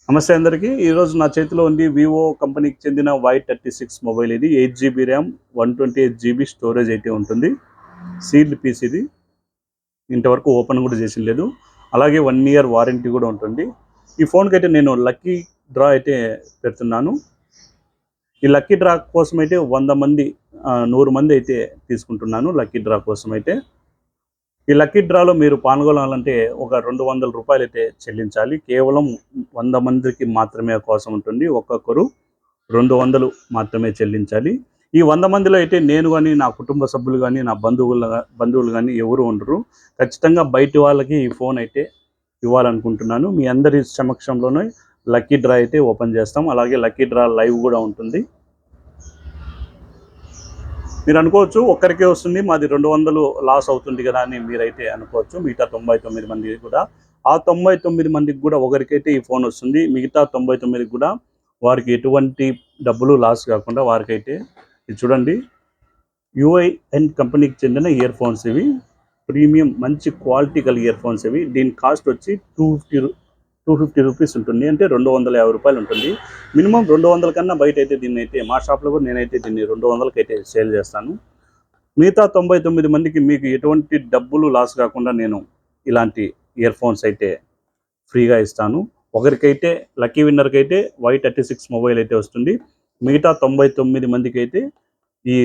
నమస్తే అందరికీ. ఈరోజు నా చేతిలో ఉంది వివో కంపెనీకి చెందిన Y36 మొబైల్. ఇది 8 GB ర్యామ్, 128 GB స్టోరేజ్ అయితే ఉంటుంది. సీల్డ్ పీస్ ఇది. ఇంతవరకు ఓపెన్ కూడా చేసి లేదు. అలాగే 1 ఇయర్ వారంటీ కూడా ఉంటుంది. ఈ ఫోన్కి అయితే నేను లక్కీ డ్రా అయితే పెడుతున్నాను. ఈ లక్కీ డ్రా కోసం అయితే 100 మంది 100 మంది అయితే తీసుకుంటున్నాను. లక్కీ డ్రా కోసం అయితే ఈ లక్కీ డ్రాలో మీరు పాల్గొనాలంటే ఒక ₹200 అయితే చెల్లించాలి. కేవలం 100 మందికి మాత్రమే అవకాశం ఉంటుంది. ఒక్కొక్కరు 200 మాత్రమే చెల్లించాలి. ఈ 100 మందిలో అయితే నేను కానీ, నా కుటుంబ సభ్యులు కానీ, నా బంధువులు కానీ ఎవరు ఉండరు. ఖచ్చితంగా బయటి వాళ్ళకి ఈ ఫోన్ అయితే ఇవ్వాలనుకుంటున్నాను. మీ అందరి సమక్షంలోనే లక్కీ డ్రా అయితే ఓపెన్ చేస్తాం. అలాగే లక్కీ డ్రా లైవ్ కూడా ఉంటుంది. మీరు అనుకోవచ్చు ఒక్కరికే వస్తుంది, మాది 200 లాస్ అవుతుంది కదా అని మీరైతే అనుకోవచ్చు. మిగతా 99 మంది కూడా, ఆ 99 మందికి కూడా ఒకరికైతే ఈ ఫోన్ వస్తుంది. మిగతా 99కి కూడా వారికి ఎటువంటి డబ్బులు లాస్ కాకుండా వారికైతే ఇది చూడండి, యూఐఎన్ కంపెనీకి చెందిన ఇయర్ ఫోన్స్ ఇవి. ప్రీమియం మంచి క్వాలిటీ గల ఇయర్ ఫోన్స్ ఇవి. దీని కాస్ట్ వచ్చి ₹250 ఉంటుంది. అంటే ₹250 ఉంటుంది. మినిమం 200 కన్నా బయట అయితే దీన్ని అయితే మా షాప్లో కూడా నేనైతే దీన్ని 200కి అయితే సేల్ చేస్తాను. మిగతా 99 మందికి మీకు ఎటువంటి డబ్బులు లాస్ కాకుండా నేను ఇలాంటి ఇయర్ ఫోన్స్ అయితే ఫ్రీగా ఇస్తాను. ఒకరికైతే లక్కీ విన్నర్కి అయితే Y36 మొబైల్ అయితే వస్తుంది. మిగతా 99 మందికి అయితే ఈ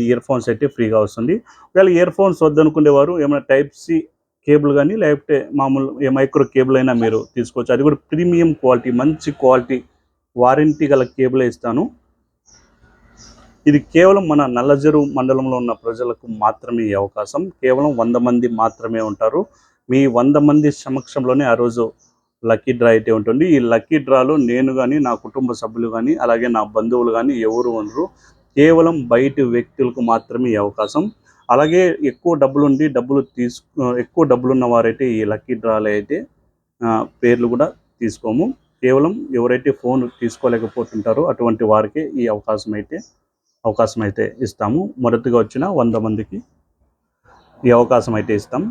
ఇయర్ ఫోన్స్ అయితే ఫ్రీగా వస్తుంది. ఒకవేళ ఇయర్ ఫోన్స్ వద్దనుకునేవారు ఏమైనా టైప్ సి కేబుల్ కానీ, లేకపోతే మామూలు మైక్రో కేబుల్ అయినా మీరు తీసుకోవచ్చు. అది కూడా ప్రీమియం క్వాలిటీ, మంచి క్వాలిటీ వారంటీ గల కేబులే ఇస్తాను. ఇది కేవలం మన నల్లజరు మండలంలో ఉన్న ప్రజలకు మాత్రమే ఈ అవకాశం. కేవలం 100 మంది మాత్రమే ఉంటారు. మీ 100 మంది సమక్షంలోనే ఆ రోజు లక్కీ డ్రా అయితే ఉంటుంది. ఈ లక్కీ డ్రాలో నేను కానీ, నా కుటుంబ సభ్యులు కానీ, అలాగే నా బంధువులు కానీ ఎవరు ఉండరు. కేవలం బయటి వ్యక్తులకు మాత్రమే ఈ అవకాశం. అలాగే ఎక్కువ డబ్బులున్న వారైతే ఈ లక్కీ డ్రాలో అయితే పేర్లు కూడా తీసుకోము. కేవలం ఎవరైతే ఫోన్ తీసుకోలేకపోతుంటారో అటువంటి వారికే ఈ అవకాశం అయితే ఇస్తాము. మొదటిగా వచ్చిన 100 మందికి ఈ అవకాశం అయితే ఇస్తాం.